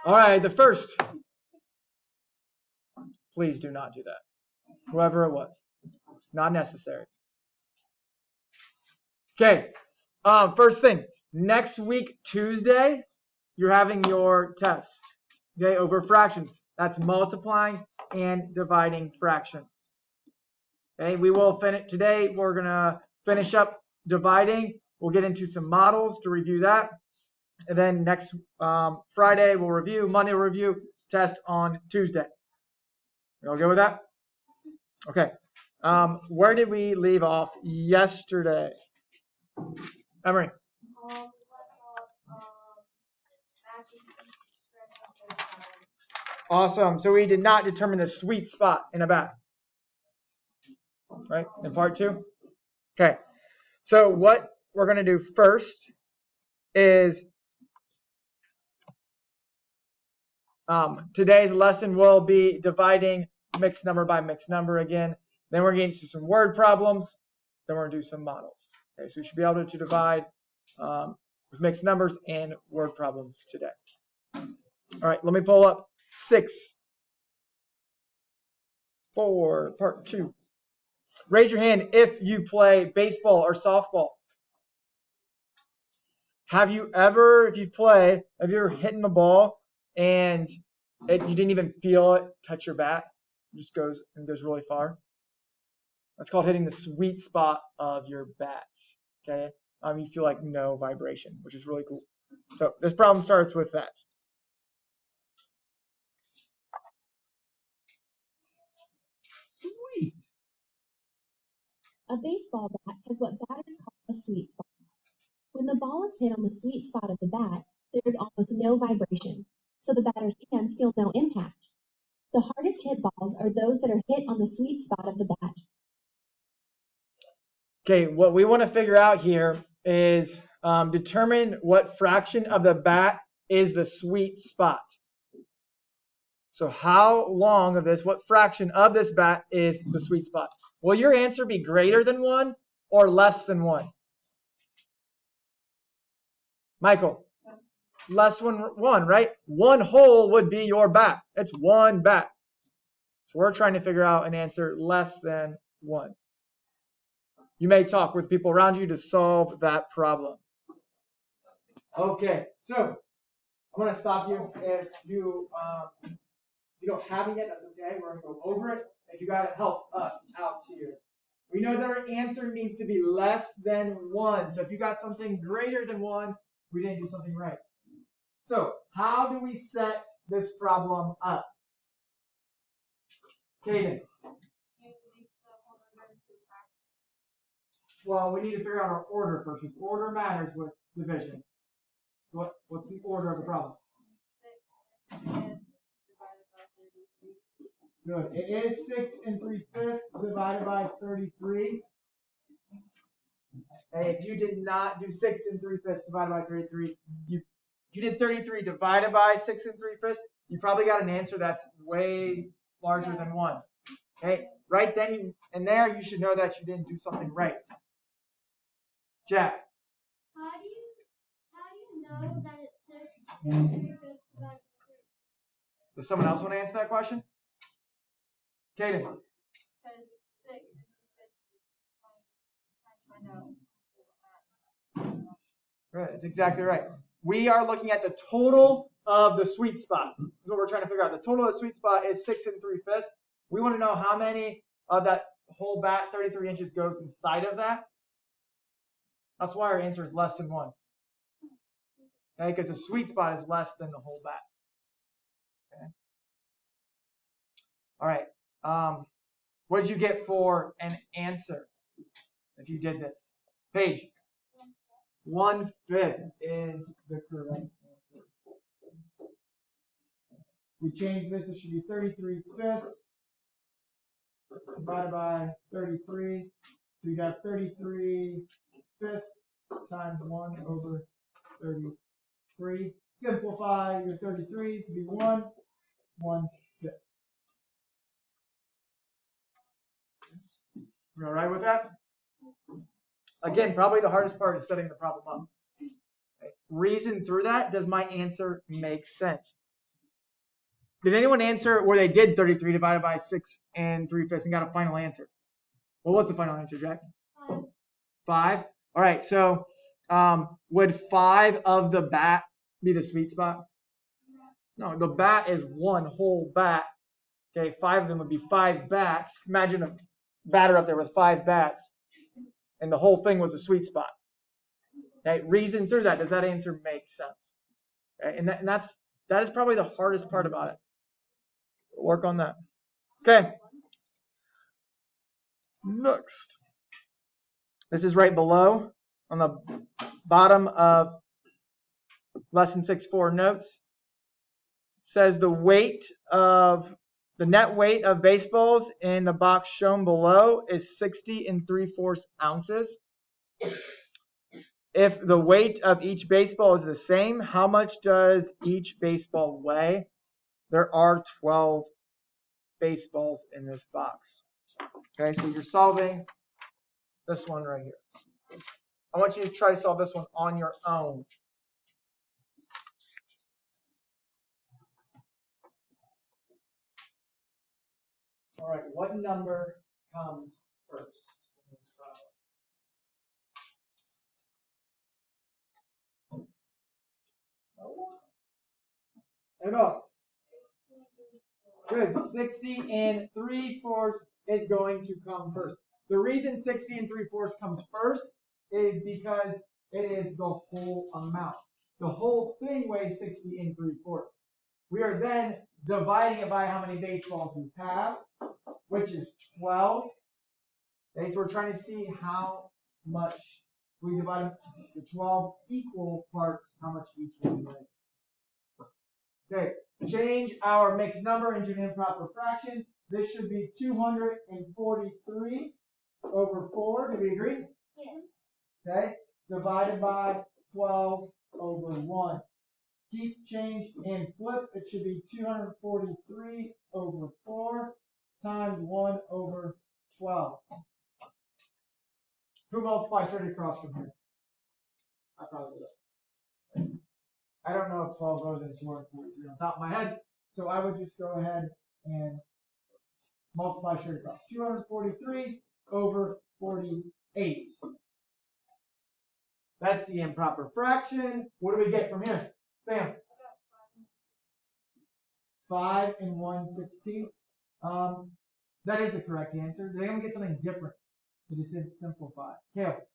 All right, the first. Please do not do that. Whoever it was. Not necessary. Okay. First thing. Next week, Tuesday, you're having your test. Okay, over fractions. That's multiplying and dividing fractions. Okay, we will finish today. We're gonna finish up dividing. We'll get into some models to review that. And then next Friday we'll review, Monday we'll review, test on Tuesday. You all good with that? Okay. Where did we leave off yesterday? Emery. Awesome. So we did not determine the sweet spot in a bat. Right? In part 2? Okay. So what we're going to do first is today's lesson will be dividing mixed number by mixed number again. Then we're getting to some word problems. Then we're going to do some models. Okay, so you should be able to divide with mixed numbers and word problems today. All right, let me pull up 6 for part 2. Raise your hand if you play baseball or softball. Have you ever hitting the ball and you didn't even feel it touch your bat? It just goes really far. That's called hitting the sweet spot of your bat. Okay, you feel like no vibration, which is really cool. So this problem starts with that. Sweet. A baseball bat has what batters call a sweet spot. When the ball is hit on the sweet spot of the bat, there is almost no vibration, so the batter's hands feel no impact. The hardest hit balls are those that are hit on the sweet spot of the bat. Okay, what we want to figure out here is determine what fraction of the bat is the sweet spot. So how long of this, what fraction of this bat is the sweet spot? Will your answer be greater than 1 or less than 1? Michael? Less than 1, right? 1 hole would be your bat. It's 1 bat. So we're trying to figure out an answer less than 1. You may talk with people around you to solve that problem. Okay, so I'm going to stop you. If you don't have it yet, that's okay. We're going to go over it. If you got to help us out here. We know that our answer needs to be less than 1. So if you got something greater than 1, we didn't do something right. So how do we set this problem up? Kaden. Well, we need to figure out our order first, because order matters with division. So what's the order of the problem? 6 Good. It is 6 3/5 divided by 33. Hey, if you did not do 6 3/5 divided by 33, you did 33 divided by 6 3/5, you probably got an answer that's way larger than 1. Okay, right then and there, you should know that you didn't do something right. Jack. How do you know that it's 6 3/5 divided by 3? Does someone else want to answer that question? Kaden. Because 6 3/5 times Right, that's exactly right. We are looking at the total of the sweet spot. That's what we're trying to figure out. The total of the sweet spot is 6 3/5. We want to know how many of that whole bat, 33 inches, goes inside of that. That's why our answer is less than 1. Okay, because the sweet spot is less than the whole bat. Okay. All right. What did you get for an answer if you did this? Paige. 1/5 is the correct answer. We change this, it should be 33/5 divided by 33. So you got 33/5 times 1 over 33. Simplify your 33s to be 1/5. You all right with that? Again, probably the hardest part is setting the problem up. Okay. Reason through that, does my answer make sense? Did anyone answer where they did 33 divided by 6 and 3/5 and got a final answer? What was the final answer, Jack? 5. All right, so would 5 of the bat be the sweet spot? No, the bat is one whole bat. Okay, 5 of them would be 5 bats. Imagine a batter up there with 5 bats, and the whole thing was a sweet spot. Okay, reason through that. Does that answer make sense? Okay, and that is probably the hardest part about it. Work on that. Okay. Next. This is right below on the bottom of lesson 6.4 notes. It says the net weight of baseballs in the box shown below is 60 3/4 ounces. If the weight of each baseball is the same, how much does each baseball weigh? There are 12 baseballs in this box. Okay, so you're solving this one right here. I want you to try to solve this one on your own. All right, what number comes first in this problem? No. Good. 60 3/4 is going to come first. The reason 60 3/4 comes first is because it is the whole amount. The whole thing weighs 60 3/4. We are then dividing it by how many baseballs we have, which is 12. Okay, so we're trying to see how much we divide the 12 equal parts, how much each one weighs. Okay, change our mixed number into an improper fraction. This should be 243 over 4. Do we agree? Yes. Okay, divided by 12 over 1. Keep change and flip. It should be 243 over 4 times 1 over 12. Who multiplies straight across from here? I probably will. I don't know if 12 goes into 243 on top of my head, so I would just go ahead and multiply straight across. 243 over 48. That's the improper fraction. What do we get from here? Sam? 5 1/16. That is the correct answer. Did anyone get something different? They just didn't simplify. Kale?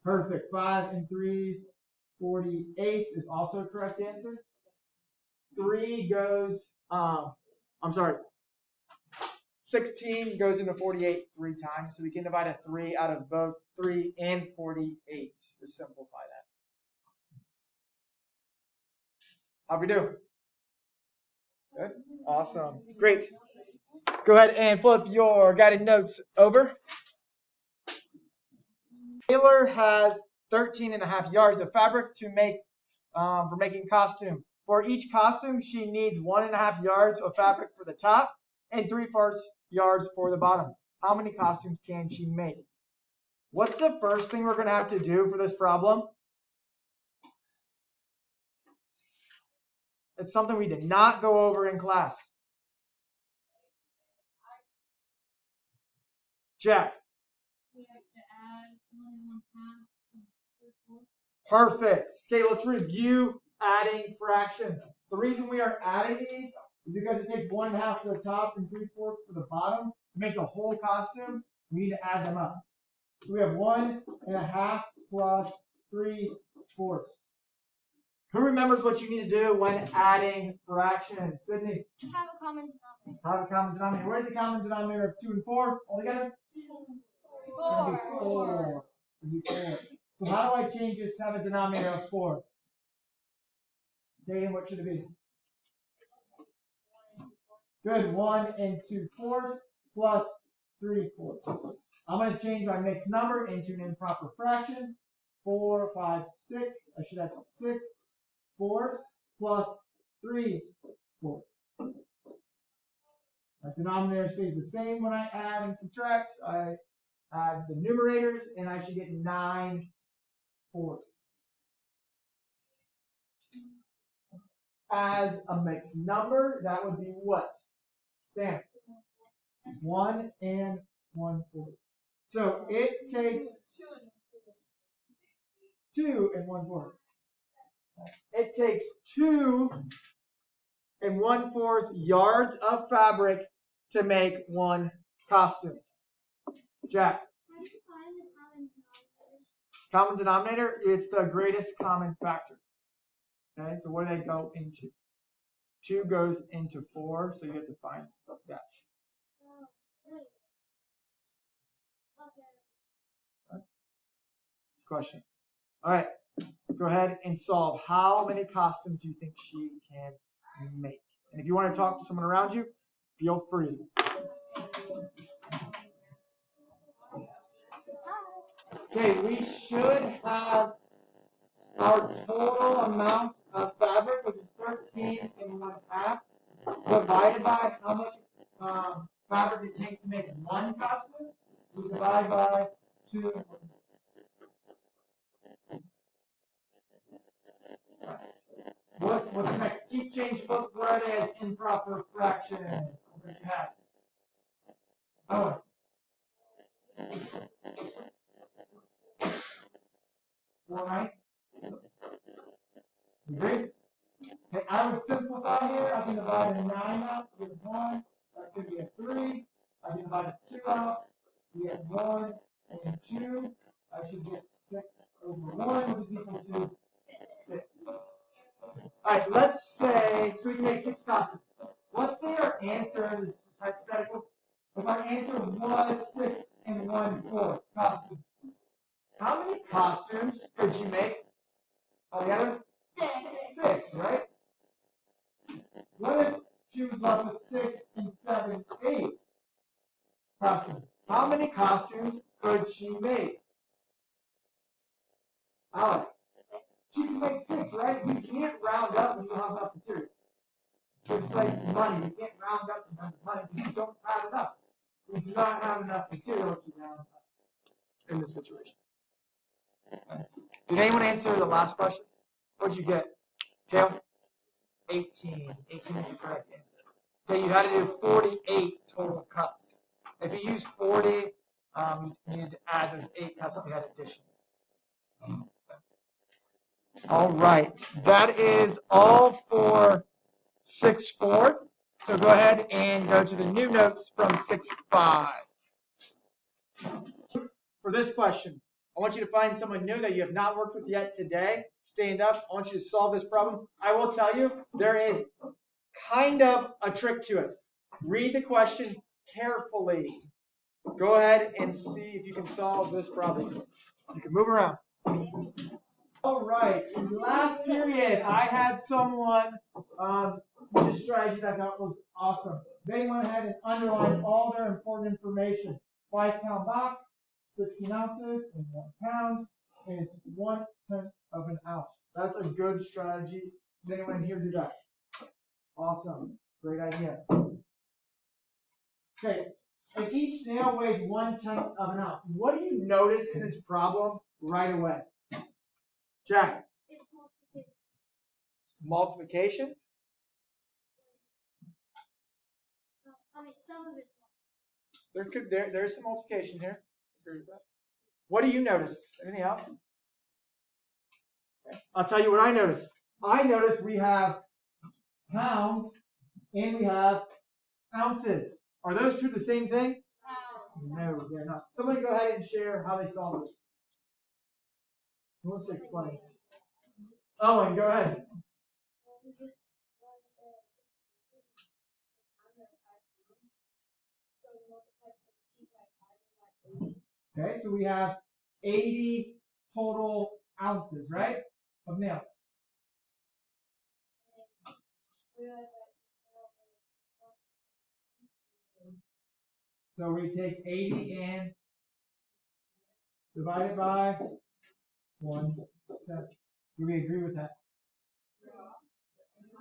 Perfect. 5 3/48 is also a correct answer. 16 goes into 48 3 times, so we can divide a 3 out of both 3 and 48 to simplify that. How'd we do? Good. Awesome. Great. Go ahead and flip your guided notes over. Taylor has 13.5 yards of fabric to make for making costume. For each costume, she needs 1.5 yards of fabric for the top and 3/4 yards for the bottom. How many costumes can she make? What's the first thing we're going to have to do for this problem? It's something we did not go over in class. Jack. We have to add 1 1/2 Perfect. Okay, let's review adding fractions. The reason we are adding these is because it takes 1/2 for the top and 3/4 for the bottom. To make the whole costume, we need to add them up. So we have 1.5 plus 3/4. Who remembers what you need to do when adding fractions? Sydney? Have a common denominator. Have a common denominator. What is the common denominator of 2 and 4 altogether? 4. So how do I change this to have a denominator of 4? Dayton, what should it be? Good. 1 2/4 plus 3/4. I'm going to change my mixed number into an improper fraction. 4, 5, 6. I should have 6/4 plus 3/4. My denominator stays the same when I add and subtract. I add the numerators, and I should get 9/4. as a mixed number, that would be what? Sam? 1 and 1/4. So it takes 2 and 1/4. It takes 2 and 1/4 yards of fabric to make one costume. Jack? How do you find the common denominator? Common denominator, it's the greatest common factor. Okay, so what do they go into? 2 goes into 4, so you have to find that. Oh, wait. Okay. Question. All right, go ahead and solve. How many costumes do you think she can make? And if you want to talk to someone around you, feel free. Okay, we should have our total amount of fabric, which is 13 1/2, divided by how much fabric it takes to make one costume. We divide by 2. What's next? Keep change book where it is improper fraction. Oh. All right. Agree? Okay, I would simplify here. I can divide a 9 out, get 1. That could be a 3. I can divide a 2 out, get 1 and 2. I should get 6 over 1, which is equal to 6. All right, let's say, so we can make 6 costumes. Let's say our answer is hypothetical. If our answer was 6 and 1/4 costumes, how many costumes could you make altogether? 6, right? What if she was left with 6 and 7/8 costumes? How many costumes could she make? Alex, she can make 6, right? You can't round up when you don't have enough material. It's like money. You can't round up to money because you don't have enough. We do not have enough material to round up in this situation. Did anyone answer the last question? What'd you get? Kale? 18. 18 is the correct answer. Okay, you had to do 48 total cuts. If you use 40, you need to add those 8 cuts that we had additional. All right, that is all for 6-4. So go ahead and go to the new notes from 6-5. For this question, I want you to find someone new that you have not worked with yet today. Stand up. I want you to solve this problem. I will tell you, there is kind of a trick to it. Read the question carefully. Go ahead and see if you can solve this problem. You can move around. All right. In the last period, I had someone with a strategy that I thought was awesome. They went ahead and underlined all their important information. 5-pound box, 16 ounces in 1 pound, and it's 1/10 of an ounce. That's a good strategy. Did anyone here do that? Awesome. Great idea. Okay. If each nail weighs 1/10 of an ounce, what do you notice in this problem right away? Jack? It's multiplication. Multiplication? Some of it's There's some multiplication here. What do you notice? Anything else? I'll tell you what I noticed. I noticed we have pounds and we have ounces. Are those two the same thing? No, they're not. Somebody go ahead and share how they solve this. Who wants to explain? Owen, go ahead. Okay, so we have 80 total ounces, right? Of nails. So we take 80 and divide it by 1/10. Do we agree with that?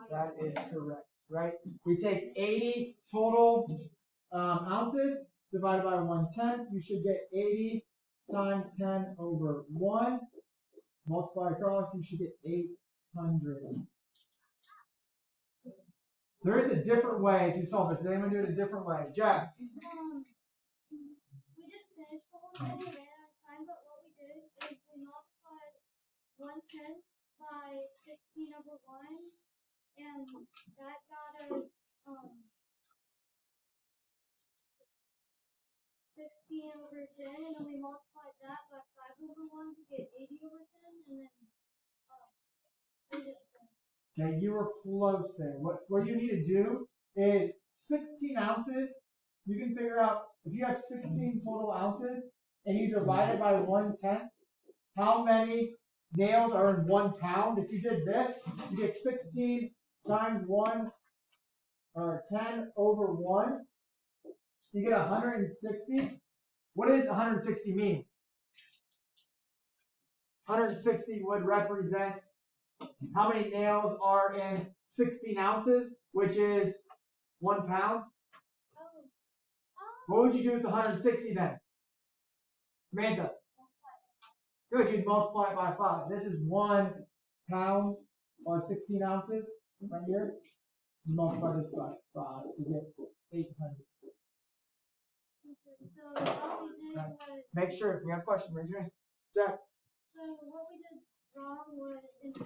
That is correct, right? We take 80 total ounces divided by 1/10. You should get 80 times 10 over 1. Multiply across, you should get 800. There is a different way to solve this. Does anyone do it a different way? Jack. We didn't finish the whole thing, we ran out of time, but what we did is we multiplied 1/10 by 16 over 1, and that got us 16 over 10, and then we multiplied that by 5 over 1 to get 80 over 10, and then we did it. Okay, you were close there. What you need to do is 16 ounces. You can figure out if you have 16 total ounces and you divide it by 1/10, how many nails are in 1 pound. If you did this, you get 16 times 1 or 10 over 1. You get 160. What does 160 mean? 160 would represent how many nails are in 16 ounces, which is 1 pound. What would you do with the 160 then? Samantha? Good, you'd multiply it by 5. This is 1 pound or 16 ounces right here. You multiply this by 5 to get 800. So what we did was, Make sure if you have a question, raise your hand. Jack? so what we did wrong was instead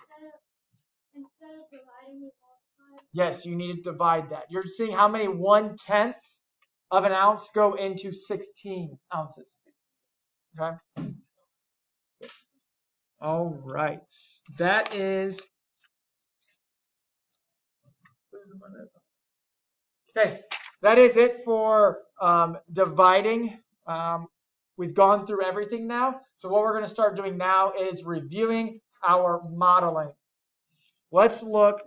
of dividing, we multiplied. Yes, you need to divide that. You're seeing how many 1/10 of an ounce go into 16 ounces. Okay? All right. That is. Okay, that is it for dividing. We've gone through everything now. So what we're going to start doing now is reviewing our modeling. Let's look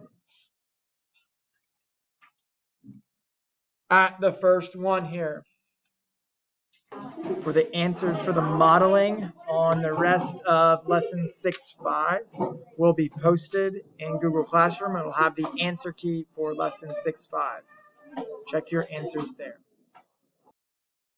at the first one here. For the answers for the modeling on the rest of lesson 6.5 will be posted in Google Classroom. It'll have the answer key for lesson 6.5. Check your answers there.